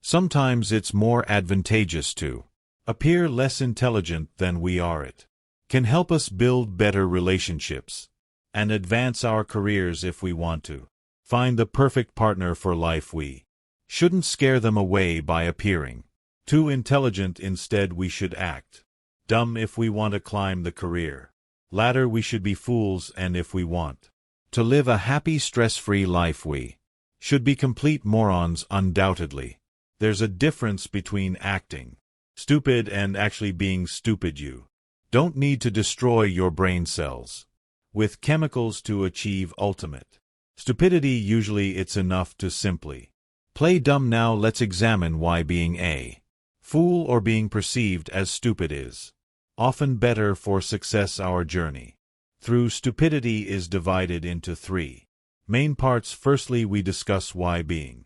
Sometimes it's more advantageous to appear less intelligent than we are. It can help us build better relationships and advance our careers if we want to find the perfect partner for life. We shouldn't scare them away by appearing too intelligent. Instead, we should act dumb if we want to climb the career ladder. We should be fools, and if we want to live a happy, stress-free life, we should be complete morons. Undoubtedly, there's a difference between acting stupid and actually being stupid. You don't need to destroy your brain cells with chemicals to achieve ultimate stupidity. Usually it's enough to simply play dumb. Now let's examine why being a fool or being perceived as stupid is often better for success. Our journey through stupidity is divided into three main parts. Firstly, we discuss why being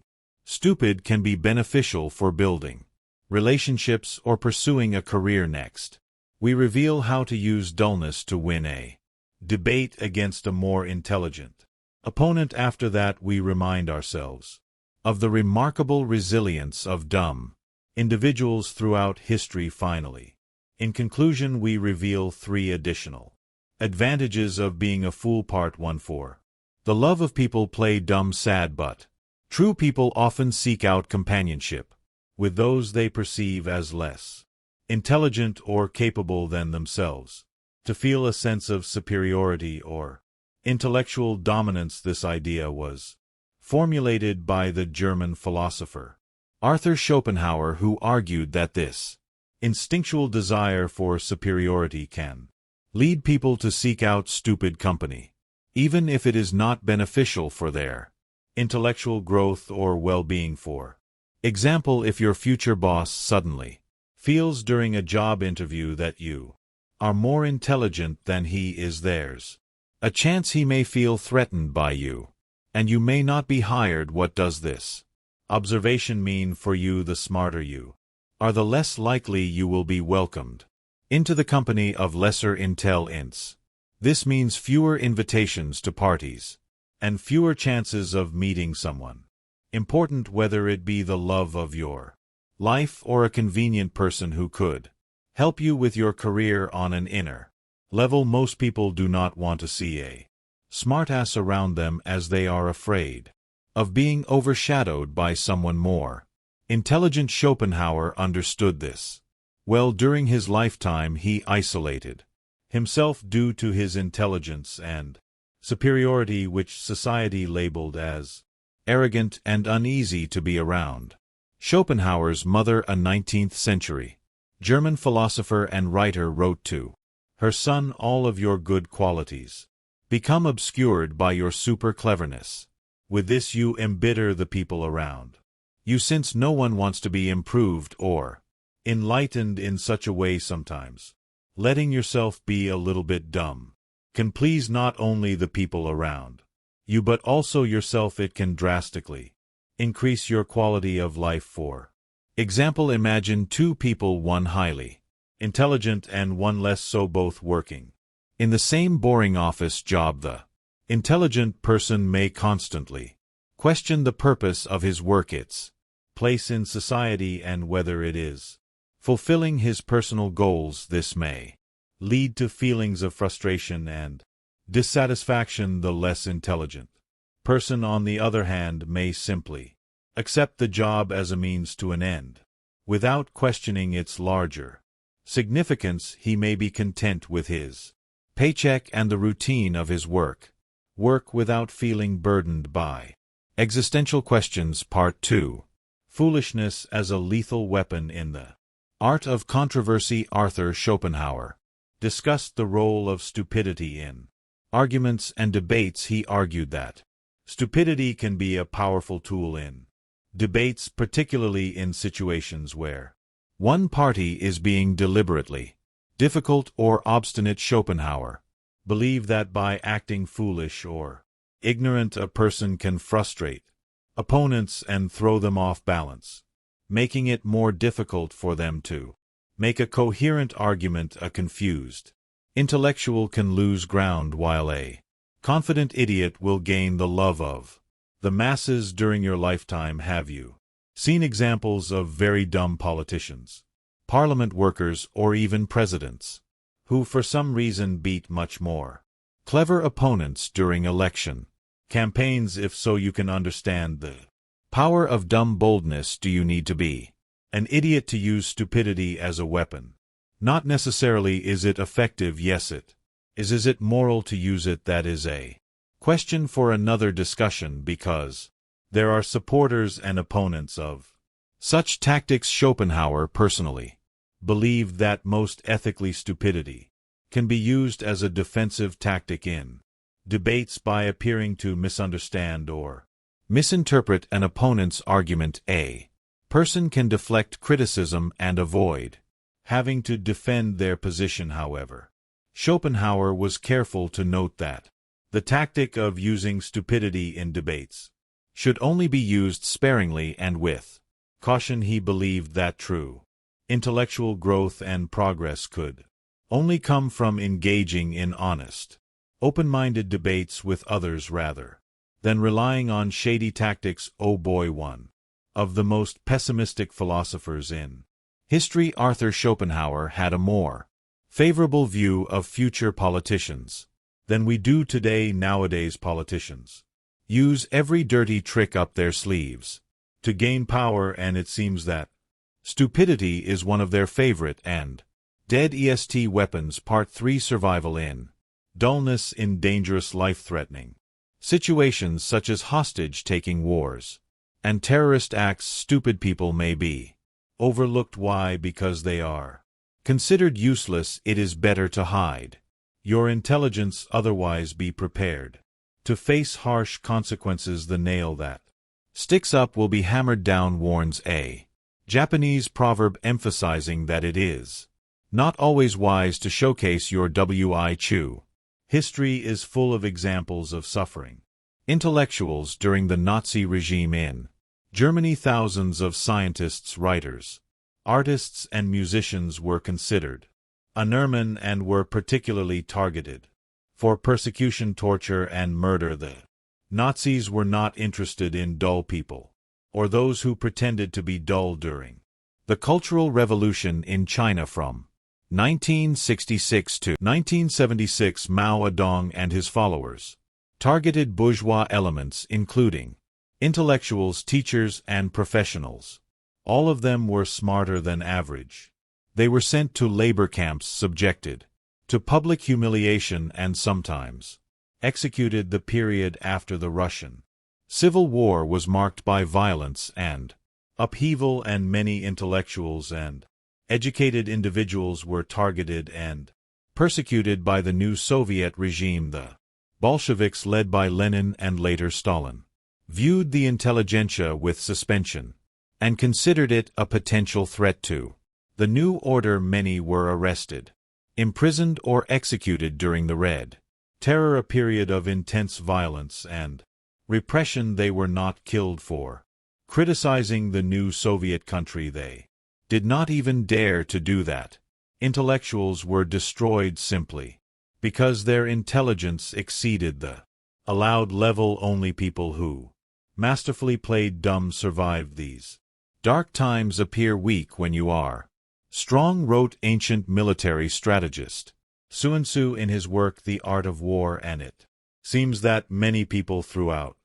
stupid can be beneficial for building relationships or pursuing a career. Next, we reveal how to use dullness to win a debate against a more intelligent opponent. After that, we remind ourselves of the remarkable resilience of dumb individuals throughout history. Finally, in conclusion, we reveal three additional advantages of being a fool. Part 1. For the love of people, play dumb. Sad but true. People often seek out companionship with those they perceive as less intelligent or capable than themselves, to feel a sense of superiority or intellectual dominance. This idea was formulated by the German philosopher Arthur Schopenhauer, who argued that this instinctual desire for superiority can lead people to seek out stupid company, even if it is not beneficial for their intellectual growth or well-being. For example, if your future boss suddenly feels during a job interview that you are more intelligent than he is, there's a chance he may feel threatened by you, and you may not be hired. What does this observation mean for you? The smarter you are, the less likely you will be welcomed into the company of lesser intelligence. This means fewer invitations to parties and fewer chances of meeting someone important, whether it be the love of your life or a convenient person who could help you with your career on an inner level. Most people do not want to see a smartass around them, as they are afraid of being overshadowed by someone more intelligent. Schopenhauer understood this well. During his lifetime, he isolated himself due to his intelligence and superiority, which society labeled as arrogant and uneasy to be around. Schopenhauer's mother, a 19th-century German philosopher and writer, wrote to her son, "All of your good qualities become obscured by your super cleverness. With this you embitter the people around you, since no one wants to be improved or enlightened in such a way. Sometimes letting yourself be a little bit dumb can please not only the people around you but also yourself. It can drastically increase your quality of life. For example, imagine two people, one highly intelligent and one less so, both working in the same boring office job. The intelligent person may constantly question the purpose of his work, its place in society, and whether it is fulfilling his personal goals. This may lead to feelings of frustration and dissatisfaction. The less intelligent person, on the other hand, may simply accept the job as a means to an end, without questioning its larger significance. He may be content with his paycheck and the routine of his work without feeling burdened by existential questions. Part 2. Foolishness as a lethal weapon. In The Art of Controversy, Arthur Schopenhauer discussed the role of stupidity in arguments and debates. He argued that stupidity can be a powerful tool in debates, particularly in situations where one party is being deliberately difficult or obstinate. Schopenhauer believed that by acting foolish or ignorant, a person can frustrate opponents and throw them off balance, making it more difficult for them to make a coherent argument. A confused intellectual can lose ground, while a confident idiot will gain the love of the masses. During your lifetime, have you Seen examples of very dumb politicians, parliament workers, or even presidents, who for some reason beat much more clever opponents during election campaigns. If so, you can understand the power of dumb boldness. Do you need to be an idiot to use stupidity as a weapon? Not necessarily. Is it effective? Yes, it is. Is it moral to use it? That is a question for another discussion, because there are supporters and opponents of such tactics. Schopenhauer personally believed that most ethically stupidity can be used as a defensive tactic in debates by appearing to misunderstand or misinterpret an opponent's argument. A person can deflect criticism and avoid having to defend their position. However, Schopenhauer was careful to note that the tactic of using stupidity in debates should only be used sparingly and with caution. He believed that true intellectual growth and progress could only come from engaging in honest, open-minded debates with others rather than relying on shady tactics. Oh boy, one of the most pessimistic philosophers in history, Arthur Schopenhauer, had a more favorable view of future politicians than we do today. Nowadays, politicians use every dirty trick up their sleeves to gain power, and it seems that stupidity is one of their favorite and deadest weapons. Part 3: Survival in dullness. In dangerous, life-threatening situations such as hostage-taking, wars, and terrorist acts, stupid people may be overlooked. Why? Because they are considered useless. It is better to hide your intelligence, otherwise be prepared to face harsh consequences. The nail that sticks up will be hammered down, warns a Japanese proverb, emphasizing that it is not always wise to showcase your wi. History is full of examples of suffering intellectuals during the Nazi regime in Germany. Thousands of scientists, writers, artists, and musicians were considered Unerman and were particularly targeted for persecution, torture, and murder. The Nazis were not interested in dull people or those who pretended to be dull. During the Cultural Revolution in China from 1966 to 1976, Mao Zedong and his followers targeted bourgeois elements, including intellectuals, teachers, and professionals. All of them were smarter than average. They were sent to labor camps, subjected to public humiliation, and sometimes executed. The period after the Russian Civil War was marked by violence and upheaval, and many intellectuals and educated individuals were targeted and persecuted by the new Soviet regime. The Bolsheviks, led by Lenin and later Stalin, viewed the intelligentsia with suspension and considered it a potential threat to the new order. Many were arrested, imprisoned, or executed during the Red Terror, a period of intense violence and repression. They were not killed for criticizing the new Soviet country. They did not even dare to do that. Intellectuals were destroyed simply because their intelligence exceeded the allowed level. Only people who masterfully played dumb survived these dark times. Appear weak when you are strong, wrote ancient military strategist Sun Tzu in his work The Art of War, and it seems that many people throughout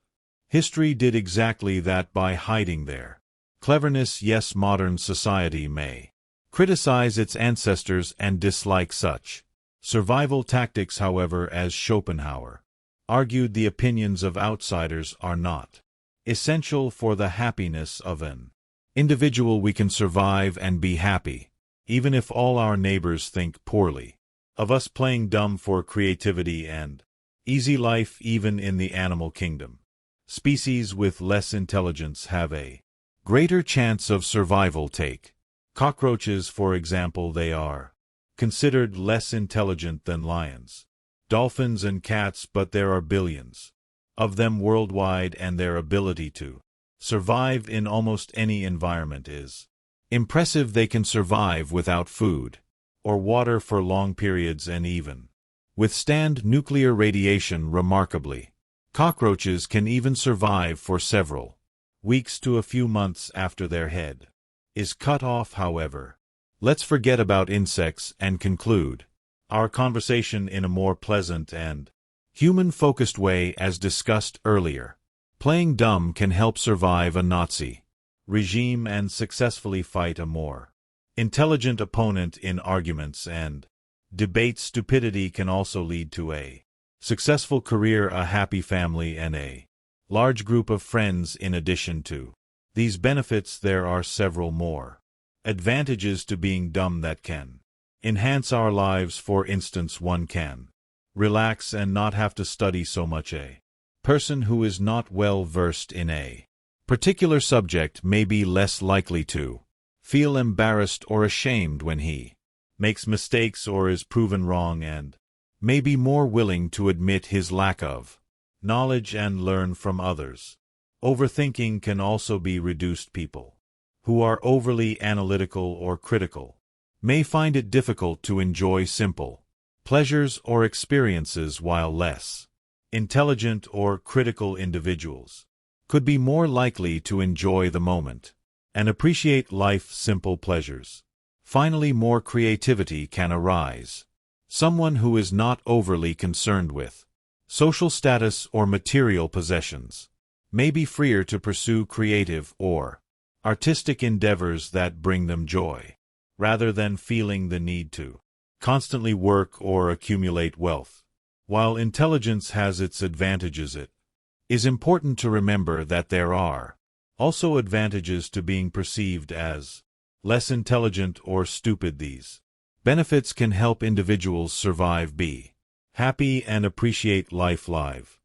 history did exactly that by hiding their cleverness. Yes, modern society may criticize its ancestors and dislike such survival tactics. However, as Schopenhauer argued, the opinions of outsiders are not essential for the happiness of an individual. We can survive and be happy, even if all our neighbors think poorly of us. Playing dumb for creativity and easy life. Even in the animal kingdom, species with less intelligence have a greater chance of survival. Take cockroaches, for example. They are considered less intelligent than lions, dolphins, and cats, but there are billions of them worldwide, and their ability to survive in almost any environment is impressive. They can survive without food or water for long periods and even withstand nuclear radiation remarkably. Cockroaches can even survive for several weeks to a few months after their head is cut off, however. Let's forget about insects and conclude our conversation in a more pleasant and human-focused way as discussed earlier. Playing dumb can help survive a Nazi regime and successfully fight a more intelligent opponent in arguments and debates. Stupidity can also lead to a successful career, a happy family, and a large group of friends. In addition to these benefits, there are several more advantages to being dumb that can enhance our lives. For instance, one can relax and not have to study so much. A person who is not well versed in a particular subject may be less likely to feel embarrassed or ashamed when he makes mistakes or is proven wrong, and may be more willing to admit his lack of knowledge and learn from others. Overthinking can also be reduced. People who are overly analytical or critical may find it difficult to enjoy simple pleasures or experiences, while less intelligent or critical individuals could be more likely to enjoy the moment and appreciate life's simple pleasures. Finally, more creativity can arise. Someone who is not overly concerned with social status or material possessions may be freer to pursue creative or artistic endeavors that bring them joy, rather than feeling the need to constantly work or accumulate wealth. While intelligence has its advantages, it is important to remember that there are also advantages to being perceived as less intelligent or stupid. These benefits can help individuals survive, be happy, and appreciate life.